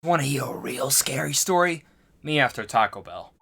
Want to hear a real scary story? Me after Taco Bell.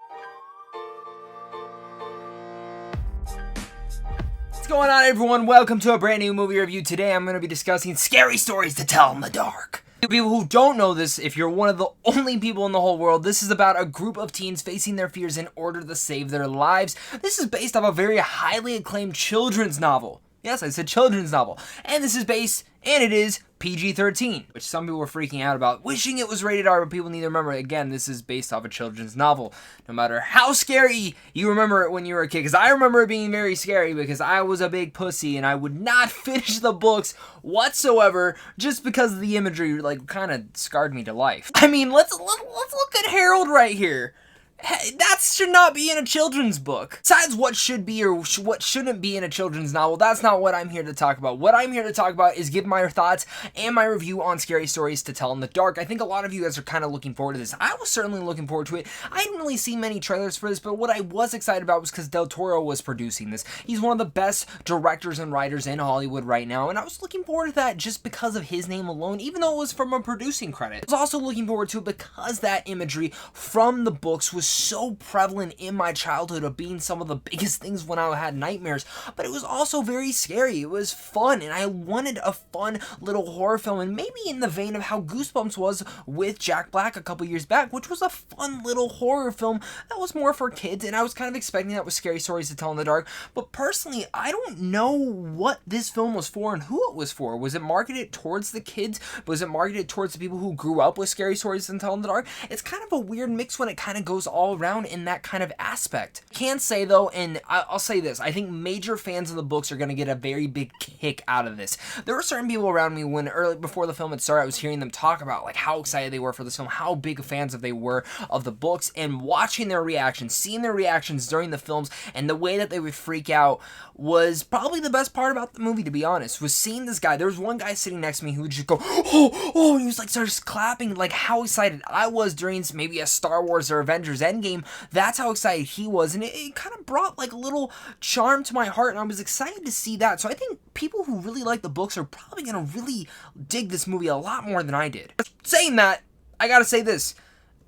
What's going on, everyone? Welcome to a brand new movie review. Today I'm going to be discussing scary stories to tell in the dark. People who don't know this, if you're one of the only people in the whole world, this is about a group of teens facing their fears in order to save their lives. This is based off a very highly acclaimed children's novel. Yes, I said children's novel. And this is based, and it is, PG-13, which some people were freaking out about, wishing it was rated R, but people need to remember, again, this is based off a children's novel. No matter how scary you remember it when you were a kid, because I remember it being very scary because I was a big pussy and I would not finish the books whatsoever just because of the imagery, kind of scarred me to life. I mean, let's look at Harold right here. Hey, that should not be in a children's book. Besides what should be or what shouldn't be in a children's novel, that's not what I'm here to talk about. What I'm here to talk about is give my thoughts and my review on scary stories to tell in the dark. I think a lot of you guys are kind of looking forward to this. I was certainly looking forward to it. I didn't really see many trailers for this, but what I was excited about was because Del Toro was producing this. He's one of the best directors and writers in Hollywood right now, and I was looking forward to that just because of his name alone, even though it was from a producing credit. I was also looking forward to it because that imagery from the books was so prevalent in my childhood of being some of the biggest things when I had nightmares, but it was also very scary. It was fun, and I wanted a fun little horror film, and maybe in the vein of how Goosebumps was with Jack Black a couple years back, which was a fun little horror film that was more for kids, and I was kind of expecting that with scary stories to tell in the dark. But personally, I don't know what this film was for and who it was for. Was it marketed towards the kids? Was it marketed towards the people who grew up with scary stories to tell in the dark? It's kind of a weird mix when it kind of goes all around in that kind of aspect. I can say though, and I'll say this, I think major fans of the books are going to get a very big kick out of this. There were certain people around me when before the film had started, I was hearing them talk about like how excited they were for this film, how big fans they were of the books, and watching their reactions, seeing their reactions during the films, and the way that they would freak out was probably the best part about the movie, to be honest, was seeing this guy. There was one guy sitting next to me who would just go, oh, and he was like started clapping, like how excited I was during maybe a Star Wars or Avengers Endgame. That's how excited he was, and it kind of brought like a little charm to my heart, and I was excited to see that. So I think people who really like the books are probably going to really dig this movie a lot more than I did. Saying that, I gotta say this,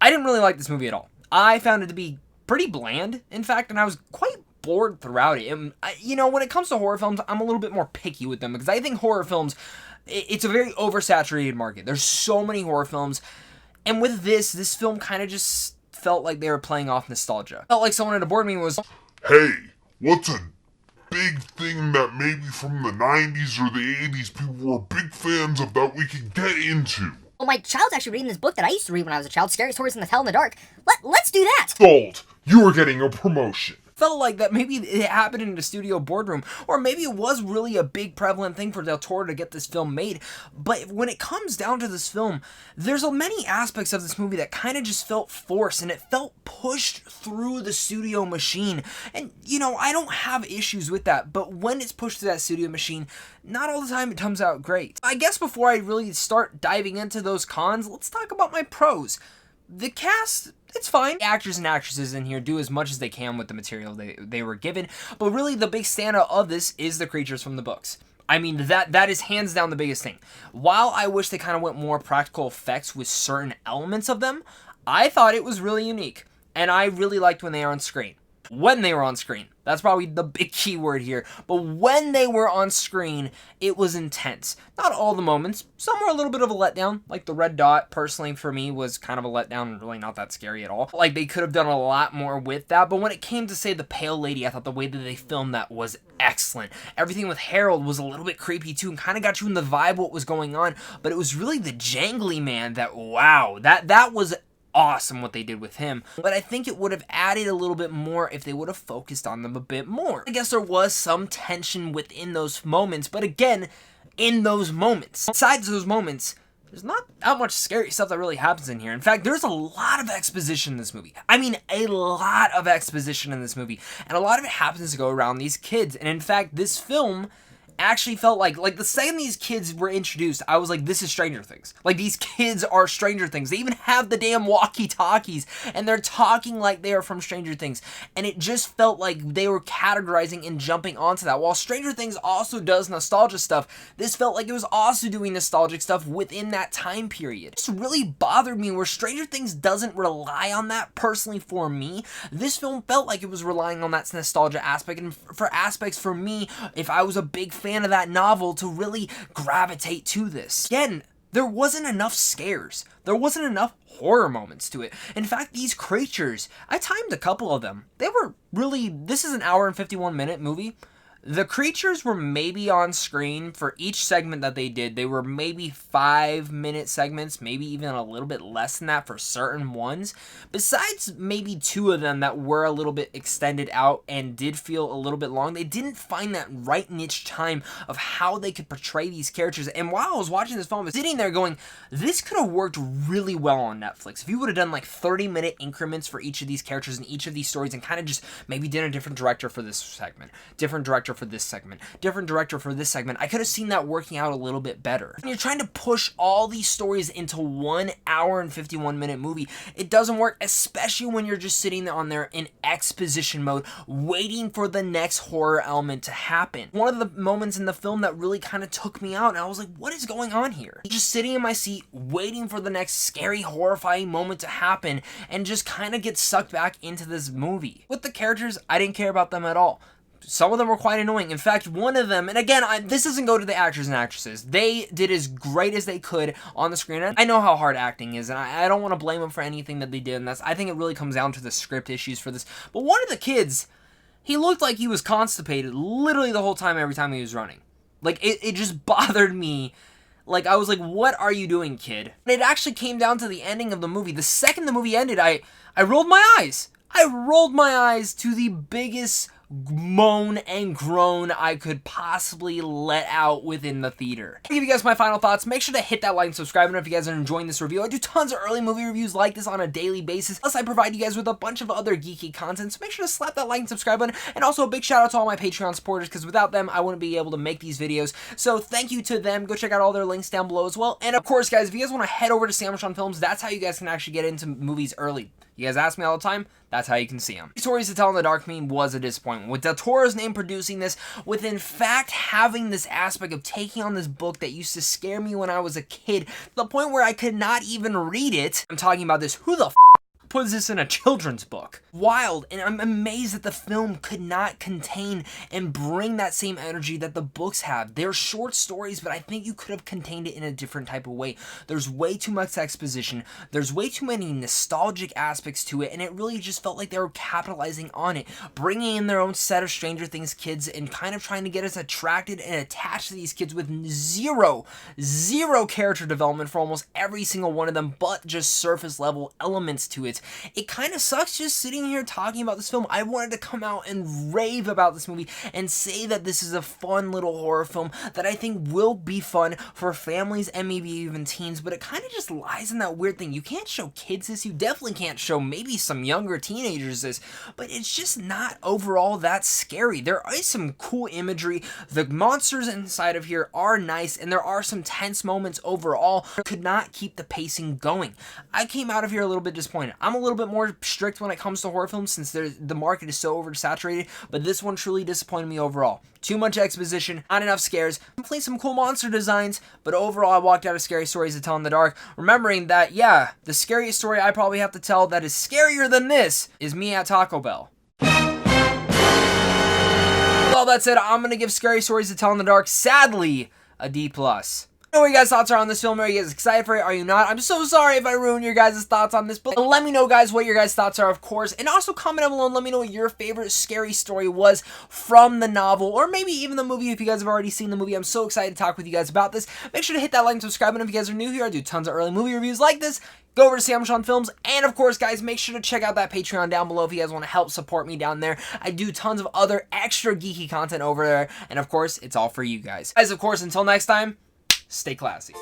I didn't really like this movie at all. I found it to be pretty bland, in fact, and I was quite bored throughout it. And when it comes to horror films, I'm a little bit more picky with them, because I think horror films, it's a very oversaturated market. There's so many horror films, and with this film kind of just felt like they were playing off nostalgia. Felt like someone at a board meeting was, hey, what's a big thing that maybe from the 90s or the 80s people were big fans of that we could get into? Well, my child's actually reading this book that I used to read when I was a child, Scary Stories in the Tell in the Dark. Let's do that! Sold! You are getting a promotion. felt like that maybe it happened in a studio boardroom, or maybe it was really a big prevalent thing for Del Toro to get this film made. But when it comes down to this film, there's many aspects of this movie that kind of just felt forced, and it felt pushed through the studio machine. And I don't have issues with that, but when it's pushed through that studio machine, not all the time it comes out great. I guess before I really start diving into those cons, let's talk about my pros. The cast, it's fine. Actors and actresses in here do as much as they can with the material they were given, but really the big standout of this is the creatures from the books. I mean, that is hands down the biggest thing. While I wish they kind of went more practical effects with certain elements of them, I thought it was really unique, and I really liked when they were on screen. When they were on screen. That's probably the big key word here. But when they were on screen, it was intense. Not all the moments. Some were a little bit of a letdown. Like the red dot, personally, for me, was kind of a letdown and really not that scary at all. Like, they could have done a lot more with that. But when it came to, say, the Pale Lady, I thought the way that they filmed that was excellent. Everything with Harold was a little bit creepy, too, and kind of got you in the vibe of what was going on. But it was really the jangly man that, wow, that was awesome what they did with him, but I think it would have added a little bit more if they would have focused on them a bit more. I guess there was some tension within those moments, but again, in those moments, besides those moments, there's not that much scary stuff that really happens in here. In fact, there's a lot of exposition in this movie. I mean, a lot of exposition in this movie, and a lot of it happens to go around these kids, and in fact, this film, actually felt like the second these kids were introduced, I was like, this is Stranger Things. Like, these kids are Stranger Things. They even have the damn walkie-talkies, and they're talking like they are from Stranger Things. And it just felt like they were categorizing and jumping onto that. While Stranger Things also does nostalgia stuff, this felt like it was also doing nostalgic stuff within that time period. It just really bothered me where Stranger Things doesn't rely on that personally for me. This film felt like it was relying on that nostalgia aspect, and for aspects for me, if I was a big fan of that novel, to really gravitate to this. Again, there wasn't enough scares. There wasn't enough horror moments to it. In fact, these creatures, I timed a couple of them. They were really, this is an hour and 51-minute movie. The creatures were maybe on screen for each segment that they did. They were maybe 5-minute segments, maybe even a little bit less than that for certain ones. Besides maybe 2 of them that were a little bit extended out and did feel a little bit long, they didn't find that right niche time of how they could portray these characters. And while I was watching this film, I was sitting there going, this could have worked really well on Netflix. If you would have done like 30-minute increments for each of these characters and each of these stories, and kind of just maybe did a different director for this segment, different director for this segment, different director for this segment, I could have seen that working out a little bit better. When you're trying to push all these stories into 1 hour and 51-minute movie, it doesn't work, especially when you're just sitting there on there in exposition mode, waiting for the next horror element to happen. One of the moments in the film that really kind of took me out, and I was like, what is going on here? Just sitting in my seat, waiting for the next scary, horrifying moment to happen, and just kind of get sucked back into this movie. With the characters, I didn't care about them at all. Some of them were quite annoying. In fact, one of them, and again, this doesn't go to the actors and actresses. They did as great as they could on the screen. I know how hard acting is, and I don't want to blame them for anything that they did, and I think it really comes down to the script issues for this. But one of the kids, he looked like he was constipated literally the whole time, every time he was running. Like, it just bothered me. Like, I was like, what are you doing, kid? And it actually came down to the ending of the movie. The second the movie ended, I rolled my eyes. I rolled my eyes to the biggest moan and groan I could possibly let out within the theater. To give you guys my final thoughts, make sure to hit that like and subscribe button if you guys are enjoying this review. I do tons of early movie reviews like this on a daily basis, plus I provide you guys with a bunch of other geeky content, so make sure to slap that like and subscribe button, and also a big shout out to all my Patreon supporters, because without them, I wouldn't be able to make these videos, so thank you to them. Go check out all their links down below as well, and of course, guys, if you guys want to head over to Sandwich on Films, that's how you guys can actually get into movies early. You guys ask me all the time, that's how you can see them. Stories to Tell in the Dark meme was a disappointment. With Del Toro's name producing this, with in fact having this aspect of taking on this book that used to scare me when I was a kid, to the point where I could not even read it. I'm talking about this, who the f puts this in a children's book? Wild, and I'm amazed that the film could not contain and bring that same energy that the books have. They're short stories, but I think you could have contained it in a different type of way. There's way too much exposition, there's way too many nostalgic aspects to it, and it really just felt like they were capitalizing on it, bringing in their own set of Stranger Things kids and kind of trying to get us attracted and attached to these kids with zero character development for almost every single one of them, but just surface level elements to it. It kind of sucks just sitting here talking about this film. I wanted to come out and rave about this movie and say that this is a fun little horror film that I think will be fun for families and maybe even teens, but it kind of just lies in that weird thing. You can't show kids this, you definitely can't show maybe some younger teenagers this, but it's just not overall that scary. There is some cool imagery, the monsters inside of here are nice, and there are some tense moments overall. Could not keep the pacing going. I came out of here a little bit disappointed. I'm a little bit more strict when it comes to horror films since the market is so oversaturated, but this one truly disappointed me overall. Too much exposition, not enough scares, definitely some cool monster designs, but overall I walked out of Scary Stories to Tell in the Dark, remembering that, yeah, the scariest story I probably have to tell that is scarier than this is me at Taco Bell. With all that said, I'm going to give Scary Stories to Tell in the Dark, sadly, a D+. I know what your guys' thoughts are on this film. Are you guys excited for it? Are you not? I'm so sorry if I ruined your guys' thoughts on this, but let me know, guys, what your guys' thoughts are, of course, and also comment down below and let me know what your favorite scary story was from the novel, or maybe even the movie if you guys have already seen the movie. I'm so excited to talk with you guys about this. Make sure to hit that like and subscribe button if you guys are new here. I do tons of early movie reviews like this. Go over to Sandwich on Films, and of course, guys, make sure to check out that Patreon down below if you guys want to help support me down there. I do tons of other extra geeky content over there, and of course, it's all for you guys. Guys, of course, until next time, stay classy.